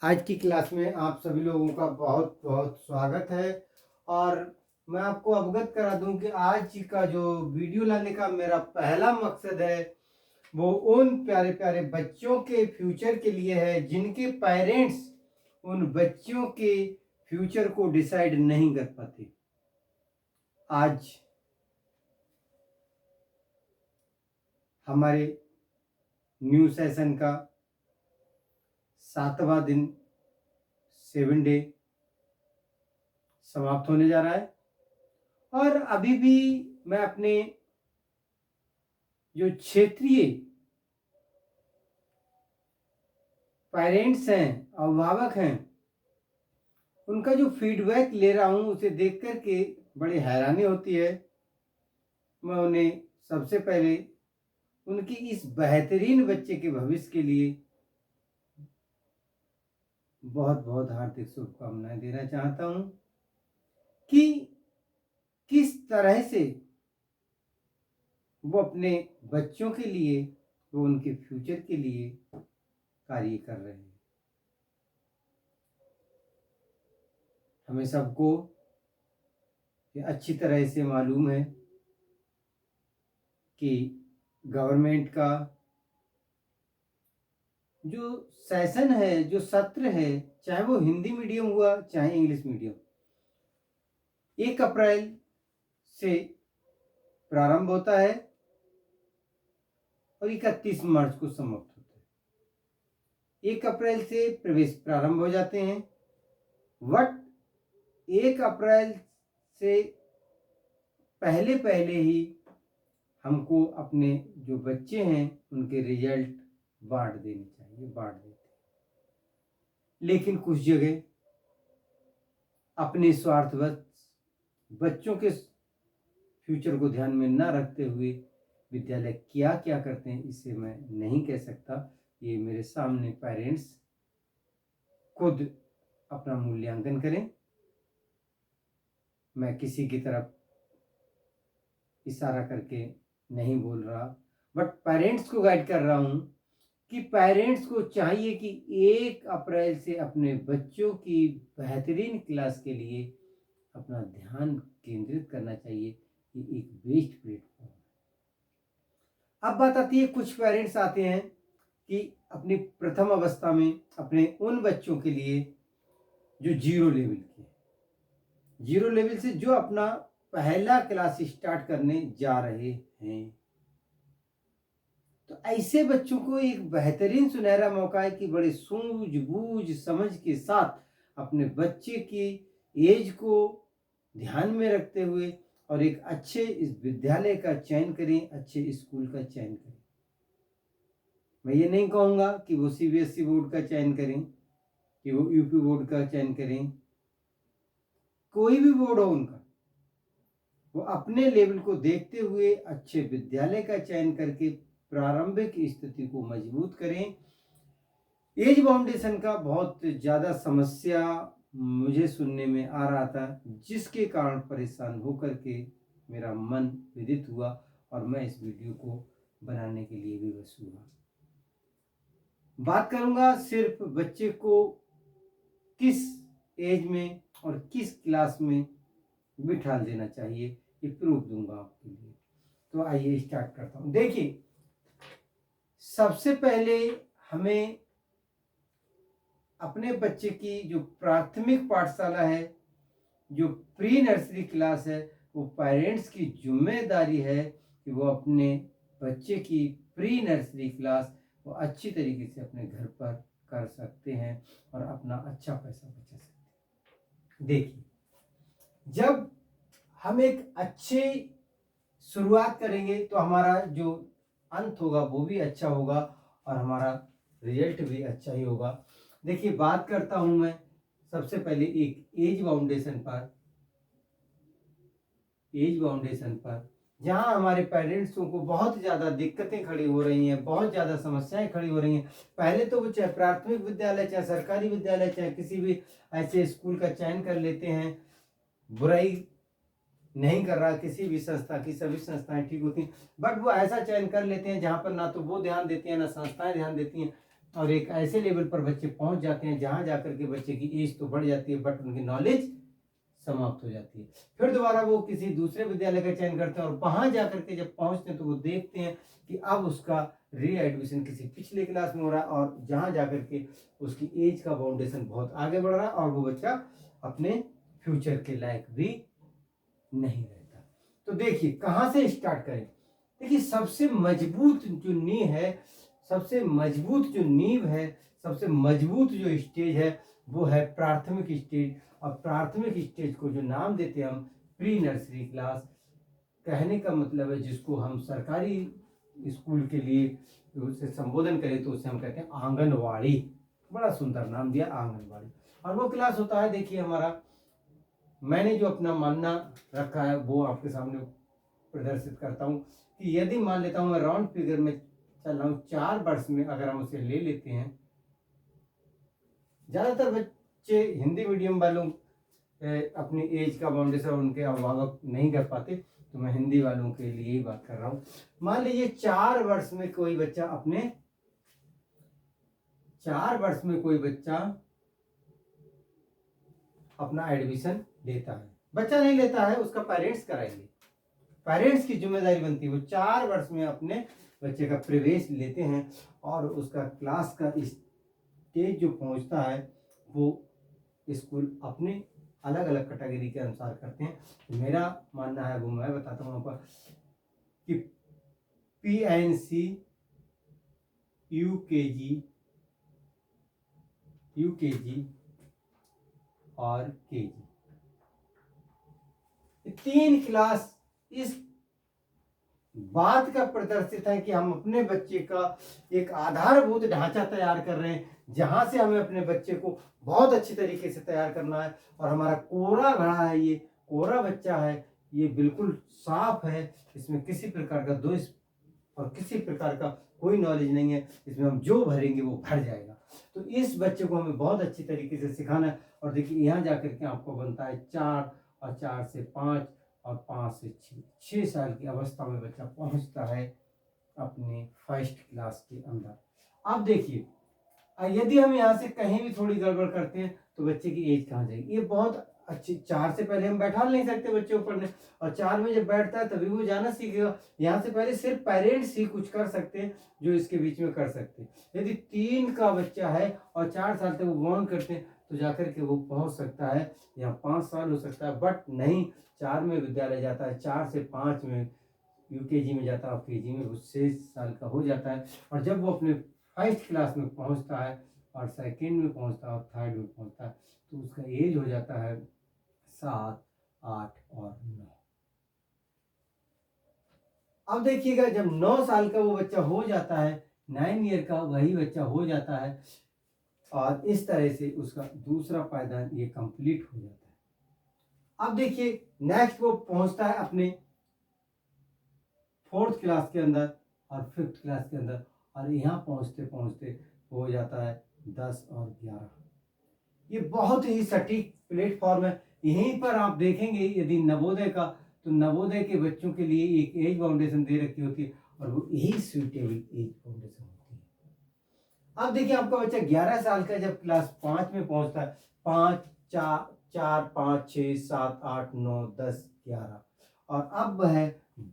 आज की क्लास में आप सभी लोगों का बहुत बहुत स्वागत है। और मैं आपको अवगत करा दूं कि आज का जो वीडियो लाने का मेरा पहला मकसद है वो उन प्यारे प्यारे बच्चों के फ्यूचर के लिए है जिनके पेरेंट्स उन बच्चों के फ्यूचर को डिसाइड नहीं कर पाते। आज हमारे न्यू सेशन का 7वां दिन 7 डे समाप्त होने जा रहा है और अभी भी मैं अपने जो क्षेत्रीय पेरेंट्स हैं, अभिभावक हैं, उनका जो फीडबैक ले रहा हूं उसे देख कर के बड़ी हैरानी होती है। मैं उन्हें सबसे पहले उनकी इस बेहतरीन बच्चे के भविष्य के लिए बहुत बहुत हार्दिक शुभकामनाएं देना चाहता हूं कि किस तरह से वो अपने बच्चों के लिए, वो उनके फ्यूचर के लिए कार्य कर रहे हैं। हमें सबको ये अच्छी तरह से मालूम है कि गवर्नमेंट का जो सेशन है, जो सत्र है, चाहे वो हिंदी मीडियम हुआ चाहे इंग्लिश मीडियम, 1 अप्रैल से प्रारंभ होता है और 31 मार्च को समाप्त होता है। 1 अप्रैल से प्रवेश प्रारंभ हो जाते हैं, बट 1 अप्रैल से पहले पहले ही हमको अपने जो बच्चे हैं उनके रिजल्ट बांट देने चाहिए, बांट देते हैं। लेकिन कुछ जगह अपने स्वार्थवश बच्चों के फ्यूचर को ध्यान में न रखते हुए विद्यालय क्या क्या करते हैं इसे मैं नहीं कह सकता। ये मेरे सामने पेरेंट्स खुद अपना मूल्यांकन करें। मैं किसी की तरफ इशारा करके नहीं बोल रहा, बट पेरेंट्स को गाइड कर रहा हूं कि पेरेंट्स को चाहिए कि 1 अप्रैल से अपने बच्चों की बेहतरीन क्लास के लिए अपना ध्यान केंद्रित करना चाहिए। ये एक बेस्ट प्लेटफॉर्म है। अब बात आती है, कुछ पेरेंट्स आते हैं कि अपनी प्रथम अवस्था में अपने उन बच्चों के लिए जो जीरो लेवल के, जीरो लेवल से जो अपना पहला क्लास स्टार्ट करने जा रहे हैं, तो ऐसे बच्चों को एक बेहतरीन सुनहरा मौका है कि बड़े सूझबूझ समझ के साथ अपने बच्चे की एज को ध्यान में रखते हुए और एक अच्छे इस विद्यालय का चयन करें, अच्छे स्कूल का चयन करें। मैं ये नहीं कहूँगा कि वो सीबीएसई बोर्ड का चयन करें, कि वो यूपी बोर्ड का चयन करें, कोई भी बोर्ड हो उनका, वो अपने लेवल को देखते हुए अच्छे विद्यालय का चयन करके प्रारंभिक स्थिति को मजबूत करें। एज बाउंडेशन का बहुत ज़्यादा समस्या मुझे सुनने में आ रहा था, जिसके कारण परेशान होकर के मेरा मन विदित हुआ और मैं इस वीडियो को बनाने के लिए विवश हुआ। बात करूंगा सिर्फ बच्चे को किस एज में और किस क्लास में बिठा देना चाहिए, ये प्रूफ दूंगा आपके लिए। तो आइए स्टार्ट करता हूं। देखिए, सबसे पहले हमें अपने बच्चे की जो प्राथमिक पाठशाला है, जो प्री नर्सरी क्लास है, वो पेरेंट्स की जिम्मेदारी है कि वो अपने बच्चे की प्री नर्सरी क्लास वो अच्छी तरीके से अपने घर पर कर सकते हैं और अपना अच्छा पैसा बचा सकते हैं। देखिए, जब हम एक अच्छी शुरुआत करेंगे तो हमारा जो अंत होगा वो भी अच्छा होगा और हमारा रिजल्ट भी अच्छा ही होगा। देखिए, बात करता हूं मैं सबसे पहले एक एज बाउंडेशन पर, जहां हमारे पेरेंट्सों को बहुत ज़्यादा दिक्कतें खड़ी हो रही हैं, बहुत ज़्यादा समस्याएं खड़ी हो रही हैं। पहले तो वो चाहे प्राथमिक विद्यालय, चाहे सरकारी विद्यालय, चाहे किसी भी ऐसे स्कूल का चयन कर लेते हैं। बुराई नहीं कर रहा किसी भी संस्था की, सभी संस्थाएं ठीक होती हैं, बट वो ऐसा चयन कर लेते हैं जहां पर ना तो वो ध्यान देती हैं ना संस्थाएं ध्यान देती हैं। और एक ऐसे लेवल पर बच्चे पहुंच जाते हैं जहां जाकर के बच्चे की एज तो बढ़ जाती है बट उनकी नॉलेज समाप्त हो जाती है। फिर दोबारा वो किसी दूसरे विद्यालय का चयन करते हैं और वहां जाकर के जब पहुंचते हैं तो वो देखते हैं कि अब उसका री एडमिशन किसी पिछले क्लास में हो रहा है और जहां जाकर के उसकी एज का बाउंडेशन बहुत आगे बढ़ रहा है और वो बच्चा अपने फ्यूचर के लायक भी नहीं रहता। तो देखिए कहां से स्टार्ट करें। देखिए सबसे मजबूत जो नींव है, सबसे मजबूत जो नींव है, सबसे मजबूत जो स्टेज है वो है प्राथमिक स्टेज। और प्राथमिक स्टेज को जो नाम देते हैं हम प्री नर्सरी क्लास, कहने का मतलब है जिसको हम सरकारी स्कूल के लिए उसे संबोधन करें तो उसे हम कहते हैं आंगनवाड़ी। बड़ा सुंदर नाम दिया आंगनवाड़ी। और वो क्लास होता है, देखिए हमारा, मैंने जो अपना मानना रखा है वो आपके सामने प्रदर्शित करता हूँ कि यदि मान लेता हूँ मैं राउंड फिगर में चल रहा हूँ 4 वर्ष में अगर हम उसे ले लेते हैं, ज़्यादातर बच्चे हिंदी मीडियम वालों अपनी एज का बाउंडेशन उनके अभिभावक नहीं कर पाते, तो मैं हिंदी वालों के लिए ही बात कर रहा हूँ। मान लीजिए 4 वर्ष में कोई बच्चा 4 वर्ष में कोई बच्चा अपना एडमिशन लेता है। बच्चा नहीं लेता है, उसका पेरेंट्स कराएंगे, पेरेंट्स की जिम्मेदारी बनती है। वो 4 वर्ष में अपने बच्चे का प्रवेश लेते हैं और उसका क्लास का स्टेज जो पहुंचता है वो स्कूल अपने अलग अलग कैटेगरी के अनुसार करते हैं। तो मेरा मानना है वो मैं बताता हूँ आपको कि PNC, UKG और KG, 3 क्लास इस बात का प्रदर्शित है कि हम अपने बच्चे का एक आधारभूत ढांचा तैयार कर रहे हैं, जहां से हमें अपने बच्चे को बहुत अच्छी तरीके से तैयार करना है। और हमारा कोरा घड़ा है, ये कोरा बच्चा है, ये बिल्कुल साफ है, इसमें किसी प्रकार का दोष और किसी प्रकार का कोई नॉलेज नहीं है, इसमें हम जो भरेंगे वो भर जाएगा। तो इस बच्चे को हमें बहुत अच्छी तरीके से सिखाना है। और देखिए यहाँ जाकर के आपको बनता है 4 और 4 से 5 और 5 से 6 साल की अवस्था में बच्चा पहुंचता है अपने फर्स्ट क्लास के अंदर। अब देखिए यदि हम यहाँ से कहीं भी थोड़ी गड़बड़ करते हैं तो बच्चे की एज कहाँ जाएगी। ये बहुत अच्छी, 4 से पहले हम बैठा नहीं सकते बच्चे को पढ़ने, और 4 में जब बैठता है तभी वो जाना सीखेगा। यहाँ से पहले सिर्फ पेरेंट्स ही कुछ कर सकते हैं जो इसके बीच में कर सकते हैं। यदि 3 का बच्चा है और 4 साल तक वो बॉन्ड करते हैं तो जाकर के वो पहुंच सकता है, यहाँ 5 साल हो सकता है, बट नहीं, 4 में विद्यालय जाता है, 4 से 5 में UKG में जाता है और KG में वो 6 साल का हो जाता है। और जब वो अपने फर्स्ट क्लास में पहुंचता है और सेकेंड में पहुंचता है और थर्ड में पहुंचता है तो उसका एज हो जाता है 7, 8 और 9। अब देखिएगा जब 9 साल का वो बच्चा हो जाता है, 9 ईयर का वही बच्चा हो जाता है और इस तरह से उसका दूसरा पायदान ये कंप्लीट हो जाता है। अब देखिए नेक्स्ट वो पहुंचता है अपने 4th क्लास के अंदर और 5th क्लास के अंदर, और यहाँ पहुंचते पहुंचते हो जाता है 10 और 11। ये बहुत ही सटीक प्लेटफॉर्म है। यहीं पर आप देखेंगे यदि नवोदय का, तो नवोदय के बच्चों के लिए एक एज बाउंडेशन दे रखी होती है और वो यही सुइटेबल एज बाउंडेशन होती है। अब देखिए आपका बच्चा 11 साल का जब क्लास 5 में पहुंचता है, 5, 4, 5, 6, 7, 8, 9, 10, 11, और अब वह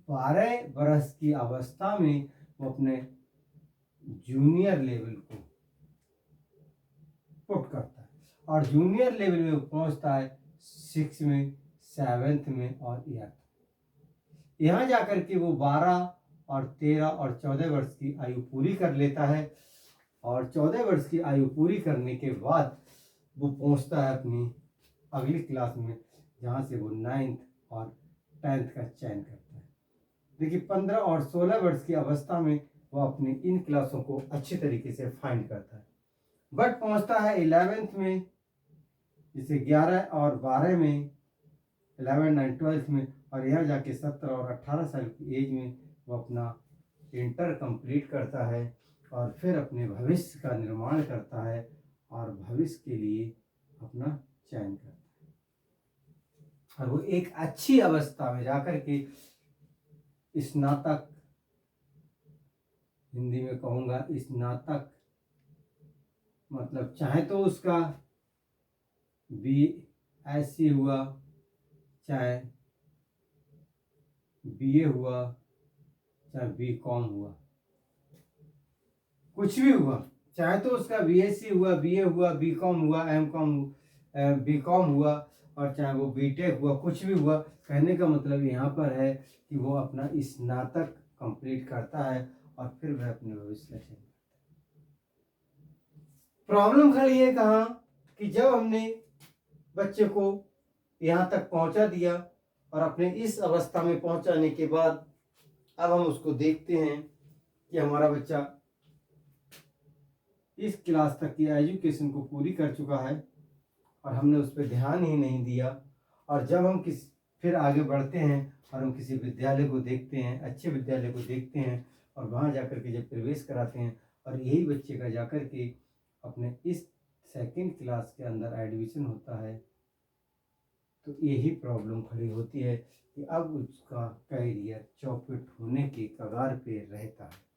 12 वर्ष की अवस्था में वो अपने जूनियर लेवल को पुट करता है और जूनियर लेवल में पहुंचता है 6 में, 7th में और 8th। यहाँ जाकर के वो 12 और 13 और 14 वर्ष की आयु पूरी कर लेता है और 14 वर्ष की आयु पूरी करने के बाद वो पहुंचता है अपनी अगली क्लास में, जहाँ से वो 9th और 10th का चयन करता है। देखिए 15 और 16 वर्ष की अवस्था में वो अपनी इन क्लासों को अच्छी तरीके से फाइंड करता है, बट पहुंचता है 11th में, जिसे 11 और 12 में, 11 और 12th में, और यहाँ जाके 17 और 18 साल की एज में वो अपना इंटर कंप्लीट करता है और फिर अपने भविष्य का निर्माण करता है और भविष्य के लिए अपना चयन करता है। और वो एक अच्छी अवस्था में जाकर के स्नातक, हिंदी में कहूँगा स्नातक मतलब चाहे तो उसका BSc हुआ, चाहे BA हुआ, चाहे BCom हुआ, कुछ भी हुआ, चाहे तो उसका BSc हुआ, BA हुआ, BCom हुआ, MCom BCom हुआ, और चाहे वो BTech हुआ, कुछ भी हुआ, कहने का मतलब यहाँ पर है कि वो अपना स्नातक कंप्लीट करता है और फिर वह अपने भविष्य में। प्रॉब्लम खड़ी है कहाँ कि जब हमने बच्चे को यहाँ तक पहुँचा दिया और अपने इस अवस्था में पहुँचाने के बाद अब हम उसको देखते हैं कि हमारा बच्चा इस क्लास तक की एजुकेशन को पूरी कर चुका है और हमने उस पर ध्यान ही नहीं दिया। और जब हम फिर आगे बढ़ते हैं और हम किसी विद्यालय को देखते हैं, अच्छे विद्यालय को देखते हैं और वहाँ जाकर के जब प्रवेश कराते हैं और यही बच्चे का जाकर के अपने इस सेकंड क्लास के अंदर एडमिशन होता है, तो यही प्रॉब्लम खड़ी होती है कि अब उसका कैरियर चौपट होने के कगार पे रहता है।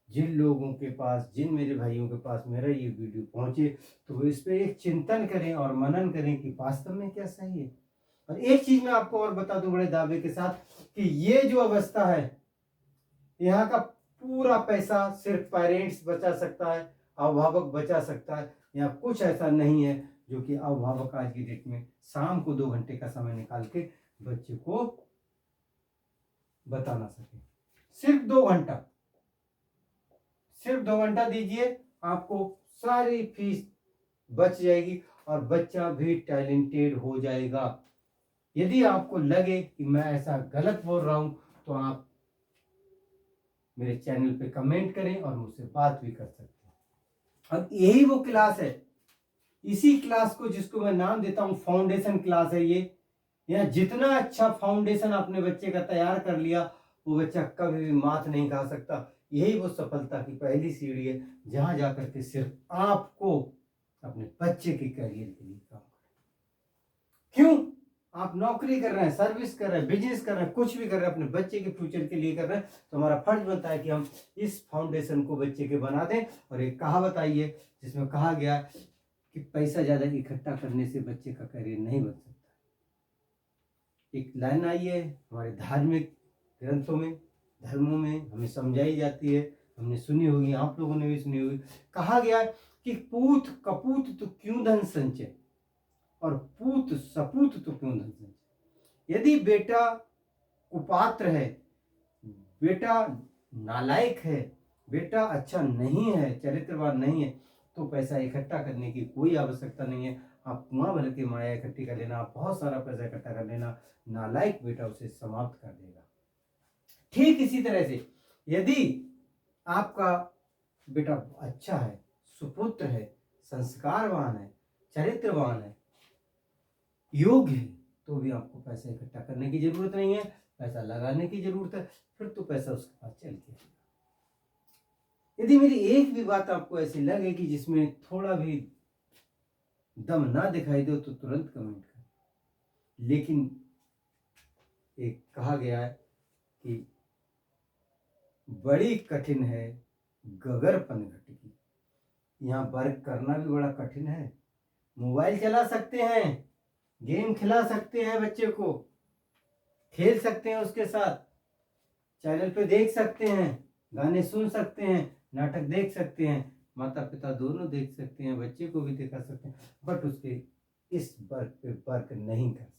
जिन लोगों के पास, जिन मेरे भाइयों के पास मेरा ये वीडियो पहुंचे, तो वो इस पर एक चिंतन करें और मनन करें कि वास्तव में क्या सही है। और एक चीज मैं आपको और बता दूं बड़े दावे के साथ कि ये जो अवस्था है, यहाँ का पूरा पैसा सिर्फ पेरेंट्स बचा सकता है, अभिभावक बचा सकता है। यहाँ कुछ ऐसा नहीं है जो कि अभिभावक आज की डेट में शाम को 2 घंटे का समय निकाल के बच्चे को बता ना सके। सिर्फ 2 घंटा, सिर्फ 2 घंटा दीजिए, आपको सारी फीस बच जाएगी और बच्चा भी टैलेंटेड हो जाएगा। यदि आपको लगे कि मैं ऐसा गलत बोल रहा हूं तो आप मेरे चैनल पे कमेंट करें और मुझसे बात भी कर सकते हैं। अब यही वो क्लास है, इसी क्लास को जिसको मैं नाम देता हूं फाउंडेशन क्लास है ये। यहाँ जितना अच्छा फाउंडेशन अपने बच्चे का तैयार कर लिया, वो बच्चा कभी भी मात नहीं खा सकता। यही वो सफलता की पहली सीढ़ी है जहां जाकर के सिर्फ आपको अपने बच्चे के करियर के लिए काम करें। क्यों? आप नौकरी कर रहे हैं, सर्विस कर रहे हैं, बिजनेस कर रहे हैं, कुछ भी कर रहे हैं, अपने बच्चे के फ्यूचर के लिए कर रहे हैं, तो हमारा फर्ज बनता है कि हम इस फाउंडेशन को बच्चे के बना दें। और एक कहावत आई है जिसमें कहा गया कि पैसा ज्यादा इकट्ठा करने से बच्चे का करियर नहीं बन सकता। एक लाइन आई है हमारे धार्मिक ग्रंथों में, धर्मों में हमें समझाई जाती है, हमने सुनी होगी, आप लोगों ने भी सुनी होगी। कहा गया कि पूत कपूत तो क्यों धन संचय, और पूत सपूत तो क्यों धन संचय। यदि बेटा कुपात्र है, बेटा नालायक है, बेटा अच्छा नहीं है, चरित्रवान नहीं है, तो पैसा इकट्ठा करने की कोई आवश्यकता नहीं है। आप कुआं भर के माया इकट्ठी कर लेना, आप बहुत सारा पैसा इकट्ठा कर लेना, नालायक बेटा उसे समाप्त कर देगा। ठीक इसी तरह से यदि आपका बेटा अच्छा है, सुपुत्र है, संस्कारवान है, चरित्रवान है, योग्य है, तो भी आपको पैसा इकट्ठा करने की जरूरत नहीं है, पैसा लगाने की जरूरत है। फिर तो पैसा उसके पास चल के। यदि मेरी एक भी बात आपको ऐसी लगे कि जिसमें थोड़ा भी दम ना दिखाई दे तो तुरंत कमेंट करें। लेकिन एक कहा गया है कि बड़ी कठिन है गगरपन घट की। यहाँ वर्क करना भी बड़ा कठिन है। मोबाइल चला सकते हैं, गेम खिला सकते हैं, बच्चे को खेल सकते हैं, उसके साथ चैनल पे देख सकते हैं, गाने सुन सकते हैं, नाटक देख सकते हैं, माता पिता दोनों देख सकते हैं, बच्चे को भी दिखा सकते हैं, बट उसके इस वर्क पे वर्क नहीं कर सकते।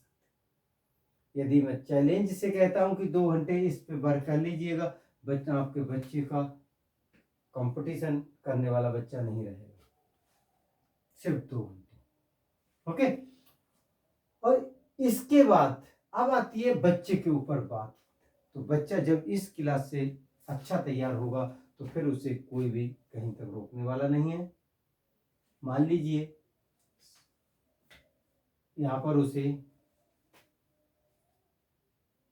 यदि मैं चैलेंज से कहता हूं कि 2 घंटे इस पे वर्क कर लीजिएगा, बच्चा आपके बच्चे का कंपटीशन करने वाला बच्चा नहीं रहेगा। सिर्फ 2 घंटे, ओके। और इसके बाद अब आती है बच्चे के ऊपर बात। तो बच्चा जब इस क्लास से अच्छा तैयार होगा तो फिर उसे कोई भी कहीं तक रोकने वाला नहीं है। मान लीजिए यहाँ पर उसे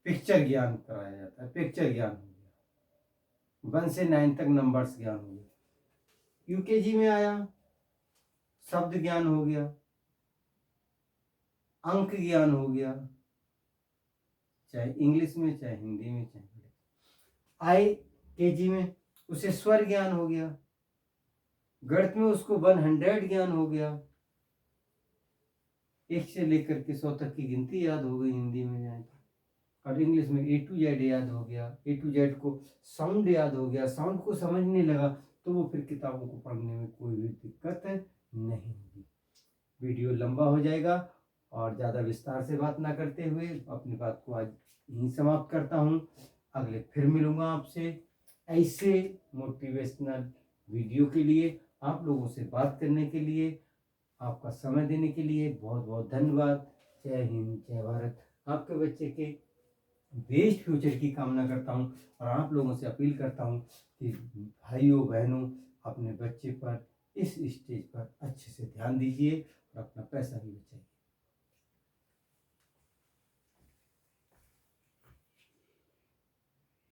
पिक्चर ज्ञान कराया जाता है, पिक्चर ज्ञान हो गया, 1 से 9 तक नंबर्स ज्ञान हो गया, यूकेजी में आया शब्द ज्ञान हो गया, अंक ज्ञान हो गया, चाहे इंग्लिश में, चाहे हिंदी में, चाहे IKG में उसे स्वर ज्ञान हो गया, गणित में उसको 100 ज्ञान हो गया, 1 से लेकर के 100 तक की गिनती याद हो गई हिंदी में जाए तो, और इंग्लिश में A to Z याद हो गया, A to Z को साउंड याद हो गया, साउंड को समझने लगा तो वो फिर किताबों को पढ़ने में कोई भी दिक्कत नहीं होगी। वीडियो लंबा हो जाएगा और ज़्यादा विस्तार से बात ना करते हुए अपनी बात को आज यहीं समाप्त करता हूँ। अगले फिर मिलूँगा आपसे ऐसे मोटिवेशनल वीडियो के लिए। आप लोगों से बात करने के लिए, आपका समय देने के लिए बहुत बहुत धन्यवाद। जय हिंद, जय भारत। आपके बच्चे के बेस्ट फ्यूचर की कामना करता हूँ और आप लोगों से अपील करता हूँ कि भाइयों बहनों अपने बच्चे पर इस स्टेज पर अच्छे से ध्यान दीजिए और अपना पैसा भी बचाइए।